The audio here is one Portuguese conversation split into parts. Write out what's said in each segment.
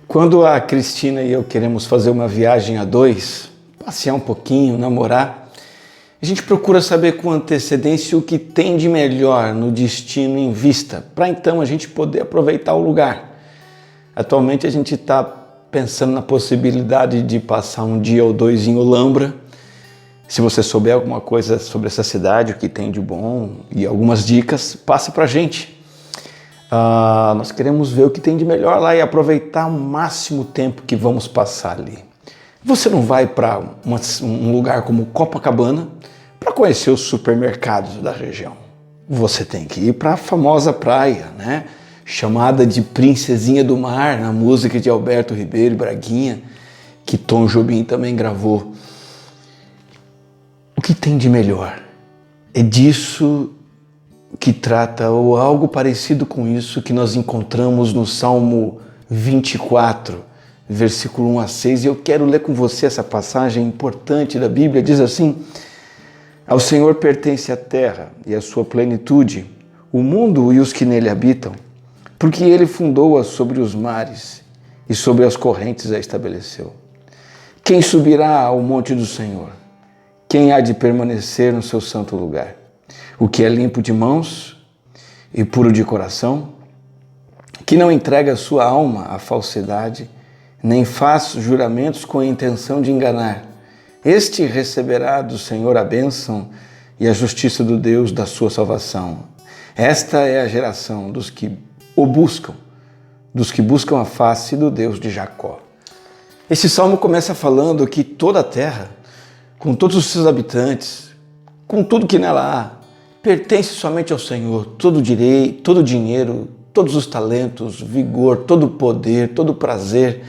Quando a Cristina e eu queremos fazer uma viagem a dois, passear um pouquinho, namorar, a gente procura saber com antecedência o que tem de melhor no destino em vista, para então a gente poder aproveitar o lugar. Atualmente a gente está pensando na possibilidade de passar um dia ou dois em Olambra. Se você souber alguma coisa sobre essa cidade, o que tem de bom e algumas dicas, passa para a gente. Nós queremos ver o que tem de melhor lá e aproveitar o máximo tempo que vamos passar ali. Você não vai para um lugar como Copacabana para conhecer os supermercados da região. Você tem que ir para a famosa praia, né? Chamada de Princesinha do Mar, na música de Alberto Ribeiro e Braguinha, que Tom Jobim também gravou. O que tem de melhor? É disso que trata, ou algo parecido com isso, que nós encontramos no Salmo 24, versículo 1 a 6. E eu quero ler com você essa passagem importante da Bíblia. Diz assim: Ao Senhor pertence a terra e a sua plenitude, o mundo e os que nele habitam, porque ele fundou-a sobre os mares e sobre as correntes a estabeleceu. Quem subirá ao monte do Senhor? Quem há de permanecer no seu santo lugar? O que é limpo de mãos e puro de coração, que não entrega a sua alma à falsidade, nem faz juramentos com a intenção de enganar. Este receberá do Senhor a bênção e a justiça do Deus da sua salvação. Esta é a geração dos que o buscam, dos que buscam a face do Deus de Jacó. Esse salmo começa falando que toda a terra, com todos os seus habitantes, com tudo que nela há, pertence somente ao Senhor. Todo direito, todo dinheiro, todos os talentos, vigor, todo o poder, todo o prazer,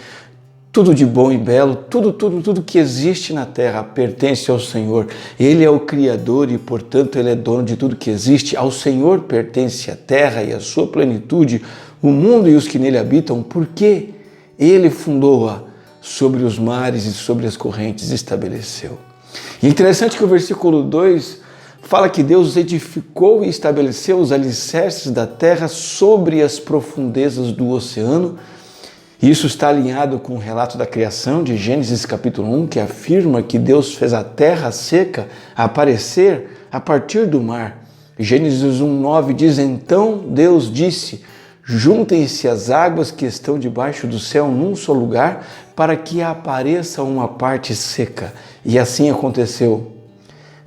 tudo de bom e belo, tudo que existe na terra pertence ao Senhor. Ele é o Criador e, portanto, Ele é dono de tudo que existe. Ao Senhor pertence a terra e a sua plenitude, o mundo e os que nele habitam, porque Ele fundou-a sobre os mares e sobre as correntes estabeleceu. E é interessante que o versículo 2 fala que Deus edificou e estabeleceu os alicerces da terra sobre as profundezas do oceano. Isso está alinhado com o relato da criação de Gênesis capítulo 1, que afirma que Deus fez a terra seca aparecer a partir do mar. Gênesis 1:9 diz: Então Deus disse: Juntem-se as águas que estão debaixo do céu num só lugar, para que apareça uma parte seca. E assim aconteceu.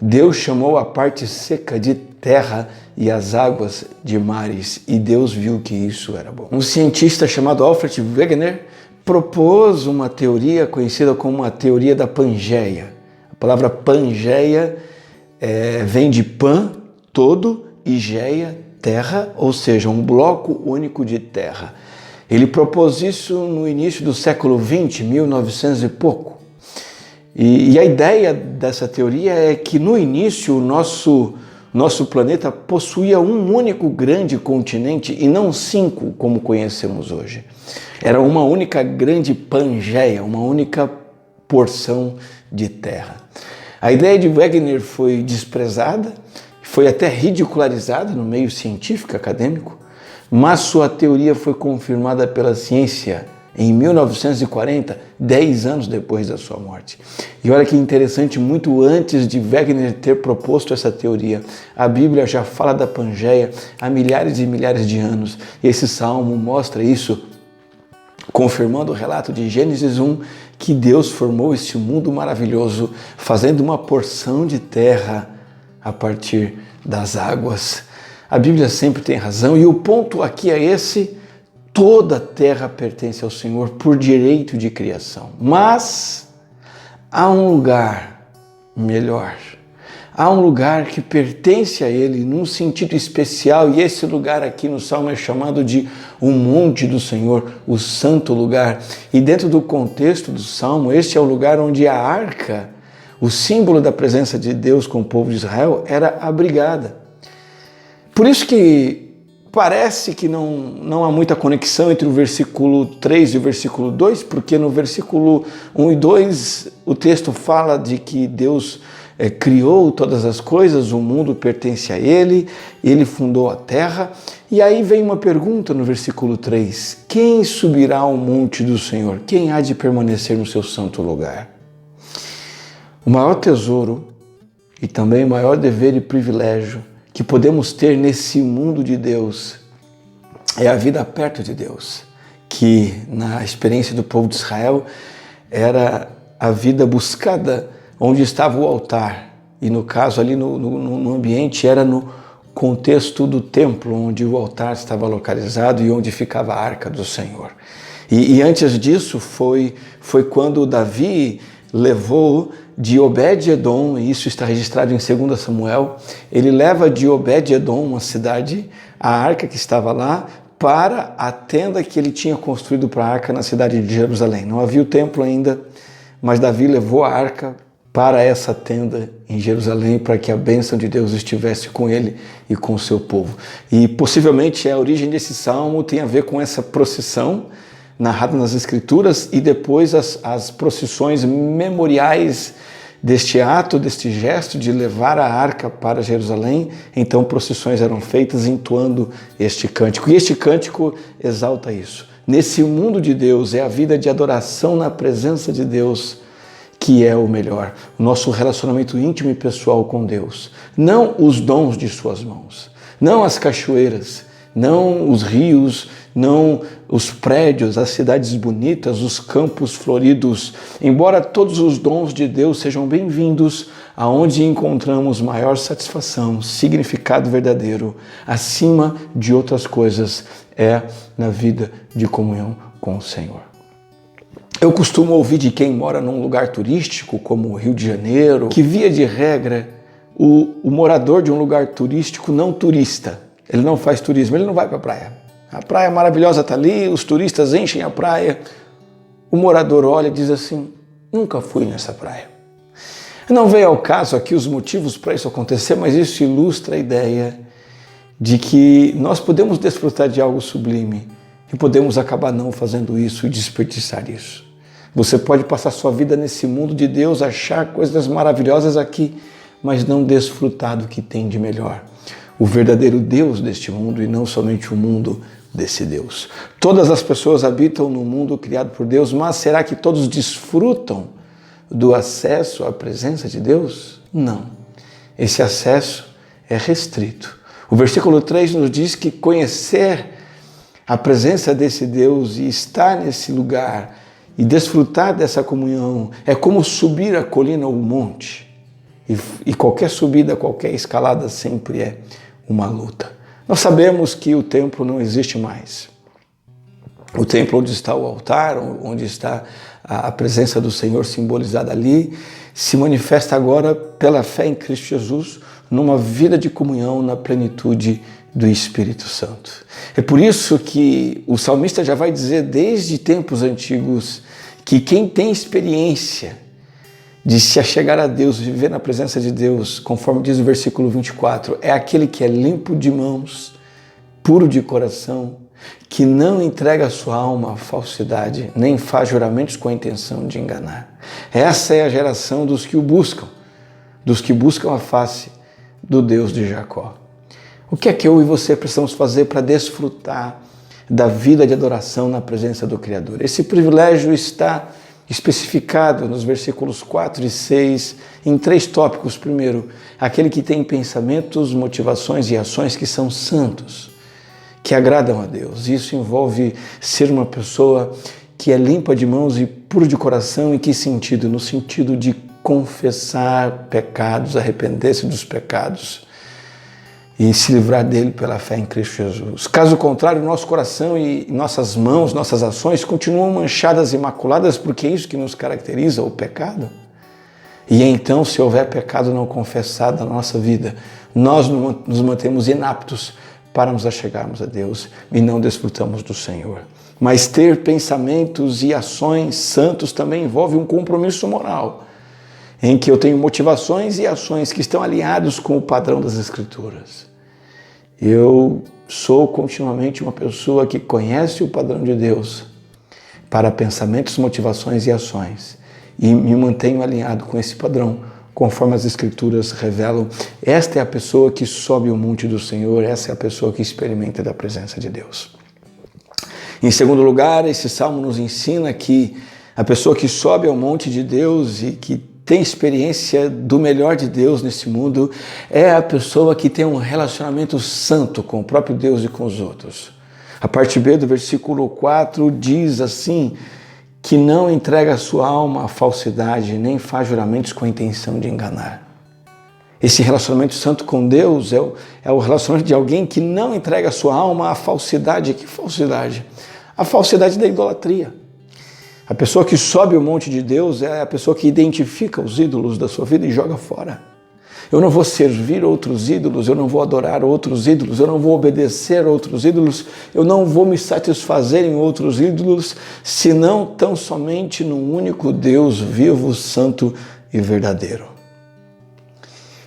Deus chamou a parte seca de terra e as águas de mares, e Deus viu que isso era bom. Um cientista chamado Alfred Wegener propôs uma teoria conhecida como a teoria da Pangeia. A palavra Pangeia vem de pan, todo, e geia, terra, ou seja, um bloco único de terra. Ele propôs isso no início do século XX, 1900 e pouco. E a ideia dessa teoria é que no início o nosso planeta possuía um único grande continente e não 5 como conhecemos hoje. Era uma única grande Pangeia, uma única porção de terra. A ideia de Wegener foi desprezada, foi até ridicularizada no meio científico acadêmico, mas sua teoria foi confirmada pela ciência em 1940, 10 anos depois da sua morte. E olha que interessante, muito antes de Wegener ter proposto essa teoria, a Bíblia já fala da Pangeia há milhares e milhares de anos. E esse salmo mostra isso, confirmando o relato de Gênesis 1, que Deus formou esse mundo maravilhoso, fazendo uma porção de terra a partir das águas. A Bíblia sempre tem razão e o ponto aqui é esse: toda a terra pertence ao Senhor por direito de criação. Mas há um lugar melhor. Há um lugar que pertence a Ele num sentido especial, e esse lugar aqui no Salmo é chamado de o monte do Senhor, o santo lugar. E dentro do contexto do Salmo, este é o lugar onde a arca, o símbolo da presença de Deus com o povo de Israel, era abrigada. Por isso que parece que não há muita conexão entre o versículo 3 e o versículo 2, porque no versículo 1 e 2 o texto fala de que Deus criou todas as coisas, o mundo pertence a Ele, Ele fundou a terra, E aí vem uma pergunta no versículo 3: quem subirá ao monte do Senhor? Quem há de permanecer no seu santo lugar? O maior tesouro e também o maior dever e privilégio que podemos ter nesse mundo de Deus é a vida perto de Deus, que na experiência do povo de Israel era a vida buscada onde estava o altar. E no caso ali no ambiente era no contexto do templo, onde o altar estava localizado e onde ficava a arca do Senhor. E antes disso foi quando Davi levou de Obed-Edom, e isso está registrado em 2 Samuel, ele leva de Obed-Edom, uma cidade, a arca que estava lá, para a tenda que ele tinha construído para a arca na cidade de Jerusalém. Não havia o templo ainda, mas Davi levou a arca para essa tenda em Jerusalém, para que a bênção de Deus estivesse com ele e com o seu povo. E possivelmente a origem desse salmo tem a ver com essa procissão narrada nas Escrituras e depois as procissões memoriais deste ato, deste gesto de levar a arca para Jerusalém. Então procissões eram feitas entoando este cântico. E este cântico exalta isso. Nesse mundo de Deus é a vida de adoração na presença de Deus que é o melhor. O nosso relacionamento íntimo e pessoal com Deus. Não os dons de suas mãos. Não as cachoeiras. Não os rios, não os prédios, as cidades bonitas, os campos floridos. Embora todos os dons de Deus sejam bem-vindos, aonde encontramos maior satisfação, significado verdadeiro, acima de outras coisas, é na vida de comunhão com o Senhor. Eu costumo ouvir de quem mora num lugar turístico, como o Rio de Janeiro, que via de regra, o morador de um lugar turístico não turista. Ele não faz turismo, ele não vai para a praia. A praia maravilhosa está ali, os turistas enchem a praia. O morador olha e diz assim: nunca fui nessa praia. Não veio ao caso aqui os motivos para isso acontecer, mas isso ilustra a ideia de que nós podemos desfrutar de algo sublime e podemos acabar não fazendo isso e desperdiçar isso. Você pode passar sua vida nesse mundo de Deus, achar coisas maravilhosas aqui, mas não desfrutar do que tem de melhor. O verdadeiro Deus deste mundo e não somente o mundo desse Deus. Todas as pessoas habitam no mundo criado por Deus, mas será que todos desfrutam do acesso à presença de Deus? Não. Esse acesso é restrito. O versículo 3 nos diz que conhecer a presença desse Deus e estar nesse lugar e desfrutar dessa comunhão é como subir a colina ou o monte. E qualquer subida, qualquer escalada sempre é uma luta. Nós sabemos que o templo não existe mais. O templo onde está o altar, onde está a presença do Senhor simbolizada ali, se manifesta agora pela fé em Cristo Jesus, numa vida de comunhão na plenitude do Espírito Santo. É por isso que o salmista já vai dizer desde tempos antigos que quem tem experiência de se achegar a Deus, viver na presença de Deus, conforme diz o versículo 24, é aquele que é limpo de mãos, puro de coração, que não entrega a sua alma à falsidade, nem faz juramentos com a intenção de enganar. Essa é a geração dos que o buscam a face do Deus de Jacó. O que é que eu e você precisamos fazer para desfrutar da vida de adoração na presença do Criador? Esse privilégio está especificado nos versículos 4 e 6 em 3 tópicos. Primeiro, aquele que tem pensamentos, motivações e ações que são santos, que agradam a Deus. Isso envolve ser uma pessoa que é limpa de mãos e puro de coração. Em que sentido? No sentido de confessar pecados, arrepender-se dos pecados e se livrar dele pela fé em Cristo Jesus. Caso contrário, nosso coração e nossas mãos, nossas ações continuam manchadas e maculadas, porque é isso que nos caracteriza, o pecado. E então, se houver pecado não confessado na nossa vida, nós nos mantemos inaptos para nos achegarmos a Deus e não desfrutamos do Senhor. Mas ter pensamentos e ações santos também envolve um compromisso moral, em que eu tenho motivações e ações que estão alinhados com o padrão das Escrituras. Eu sou continuamente uma pessoa que conhece o padrão de Deus para pensamentos, motivações e ações, e me mantenho alinhado com esse padrão conforme as Escrituras revelam. Esta é a pessoa que sobe o monte do Senhor, essa é a pessoa que experimenta da presença de Deus. Em segundo lugar, esse salmo nos ensina que a pessoa que sobe ao monte de Deus e que tem experiência do melhor de Deus nesse mundo é a pessoa que tem um relacionamento santo com o próprio Deus e com os outros. A parte B do versículo 4 diz assim, que não entrega a sua alma à falsidade, nem faz juramentos com a intenção de enganar. Esse relacionamento santo com Deus é o relacionamento de alguém que não entrega a sua alma à falsidade. Que falsidade? A falsidade da idolatria. A pessoa que sobe o monte de Deus é a pessoa que identifica os ídolos da sua vida e joga fora. Eu não vou servir outros ídolos, eu não vou adorar outros ídolos, eu não vou obedecer outros ídolos, eu não vou me satisfazer em outros ídolos, senão tão somente num único Deus vivo, santo e verdadeiro.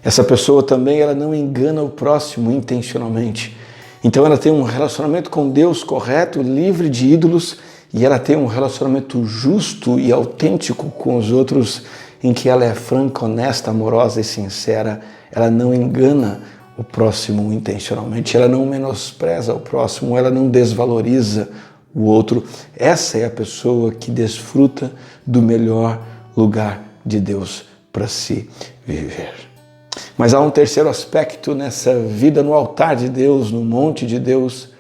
Essa pessoa também ela não engana o próximo intencionalmente. Então ela tem um relacionamento com Deus correto, livre de ídolos, e ela tem um relacionamento justo e autêntico com os outros, em que ela é franca, honesta, amorosa e sincera. Ela não engana o próximo intencionalmente, ela não menospreza o próximo, ela não desvaloriza o outro. Essa é a pessoa que desfruta do melhor lugar de Deus para se viver. Mas há um terceiro aspecto nessa vida no altar de Deus, no monte de Deus,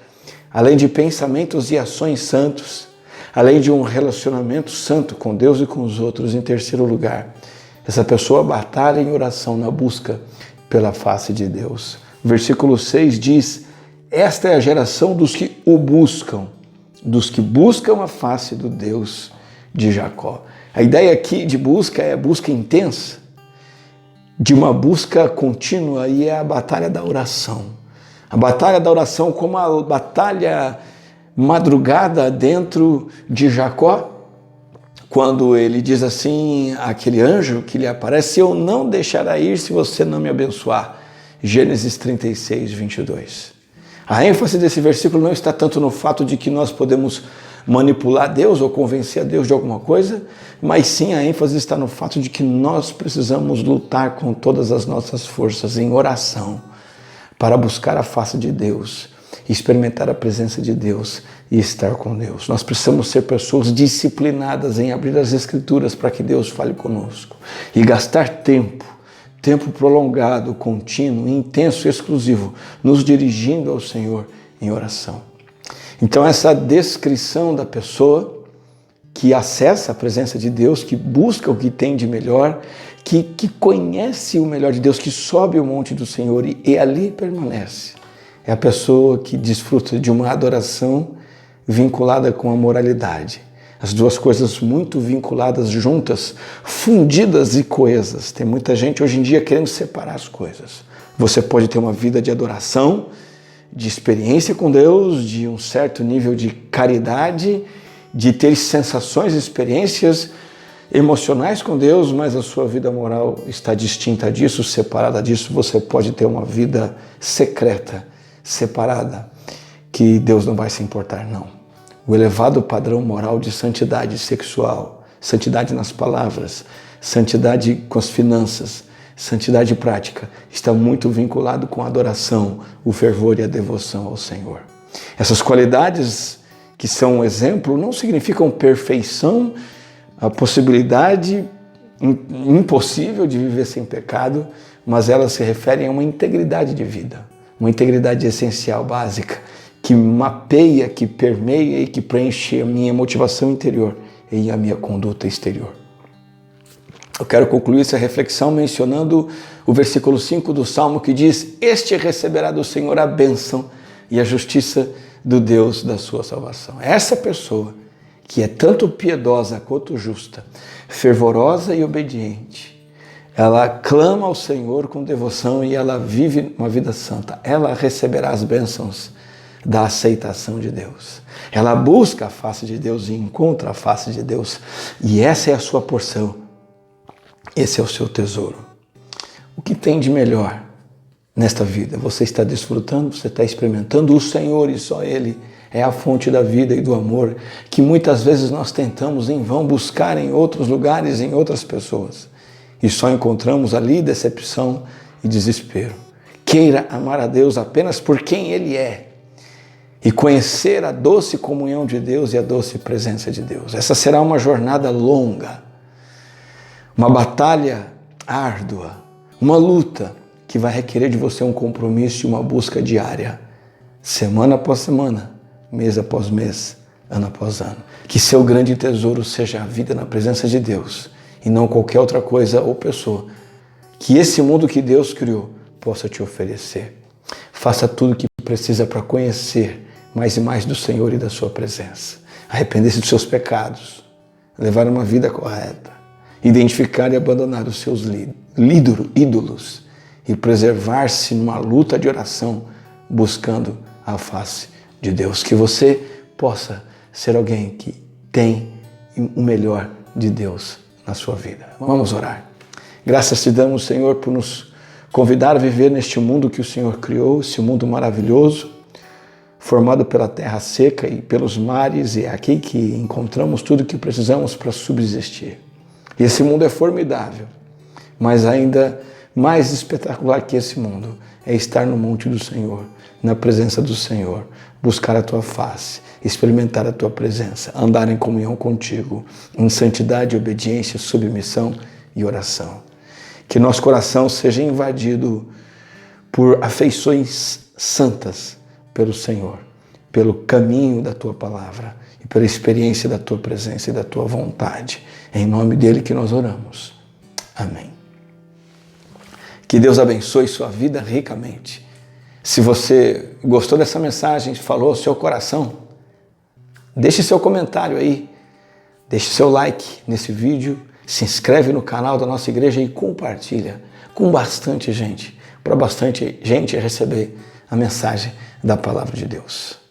além de pensamentos e ações santos, além de um relacionamento santo com Deus e com os outros. Em terceiro lugar, essa pessoa batalha em oração na busca pela face de Deus. Versículo 6 diz, esta é a geração dos que o buscam, dos que buscam a face do Deus de Jacó. A ideia aqui de busca é busca intensa, de uma busca contínua, e é a batalha da oração. A batalha da oração como a batalha madrugada dentro de Jacó, quando ele diz assim, aquele anjo que lhe aparece, eu não deixará ir se você não me abençoar. Gênesis 36, 22. A ênfase desse versículo não está tanto no fato de que nós podemos manipular Deus ou convencer a Deus de alguma coisa, mas sim a ênfase está no fato de que nós precisamos lutar com todas as nossas forças em oração para buscar a face de Deus, experimentar a presença de Deus e estar com Deus. Nós precisamos ser pessoas disciplinadas em abrir as Escrituras para que Deus fale conosco e gastar tempo prolongado, contínuo, intenso e exclusivo, nos dirigindo ao Senhor em oração. Então essa descrição da pessoa que acessa a presença de Deus, que busca o que tem de melhor, que conhece o melhor de Deus, que sobe o monte do Senhor e ali permanece. É a pessoa que desfruta de uma adoração vinculada com a moralidade. As duas coisas muito vinculadas juntas, fundidas e coesas. Tem muita gente hoje em dia querendo separar as coisas. Você pode ter uma vida de adoração, de experiência com Deus, de um certo nível de caridade, de ter sensações, experiências emocionais com Deus, mas a sua vida moral está distinta disso, separada disso. Você pode ter uma vida secreta, separada, que Deus não vai se importar, não. O elevado padrão moral de santidade sexual, santidade nas palavras, santidade com as finanças, santidade prática, está muito vinculado com a adoração, o fervor e a devoção ao Senhor. Essas qualidades que são um exemplo não significam perfeição, a possibilidade impossível de viver sem pecado, mas elas se referem a uma integridade de vida, uma integridade essencial, básica, que mapeia, que permeia e que preenche a minha motivação interior e a minha conduta exterior. Eu quero concluir essa reflexão mencionando o versículo 5 do Salmo que diz, este receberá do Senhor a bênção e a justiça do Deus da sua salvação. Essa pessoa que é tanto piedosa quanto justa, fervorosa e obediente, ela clama ao Senhor com devoção e ela vive uma vida santa. Ela receberá as bênçãos da aceitação de Deus. Ela busca a face de Deus e encontra a face de Deus. E essa é a sua porção. Esse é o seu tesouro. O que tem de melhor nesta vida? Você está desfrutando, você está experimentando o Senhor e só Ele é a fonte da vida e do amor que muitas vezes nós tentamos em vão buscar em outros lugares, em outras pessoas. e só encontramos ali decepção e desespero. Queira amar a Deus apenas por quem Ele é e conhecer a doce comunhão de Deus e a doce presença de Deus. Essa será uma jornada longa, uma batalha árdua, uma luta que vai requerer de você um compromisso e uma busca diária, semana após semana, mês após mês, ano após ano. Que seu grande tesouro seja a vida na presença de Deus e não qualquer outra coisa ou pessoa que esse mundo que Deus criou possa te oferecer. Faça tudo o que precisa para conhecer mais e mais do Senhor e da sua presença. Arrepender-se dos seus pecados, levar uma vida correta, identificar e abandonar os seus ídolos e preservar-se numa luta de oração, buscando a face de Deus. Que você possa ser alguém que tem o melhor de Deus na sua vida. Vamos orar. Graças te damos, Senhor, por nos convidar a viver neste mundo que o Senhor criou, esse mundo maravilhoso, formado pela terra seca e pelos mares, e é aqui que encontramos tudo o que precisamos para subsistir. E esse mundo é formidável, mas ainda mais espetacular que esse mundo é estar no monte do Senhor, na presença do Senhor, buscar a tua face, experimentar a tua presença, andar em comunhão contigo, em santidade, obediência, submissão e oração. Que nosso coração seja invadido por afeições santas pelo Senhor, pelo caminho da tua palavra e pela experiência da tua presença e da tua vontade. É em nome dele que nós oramos. Amém. Que Deus abençoe sua vida ricamente. Se você gostou dessa mensagem, falou ao seu coração, deixe seu comentário aí, deixe seu like nesse vídeo, se inscreve no canal da nossa igreja e compartilha com bastante gente, para bastante gente receber a mensagem da palavra de Deus.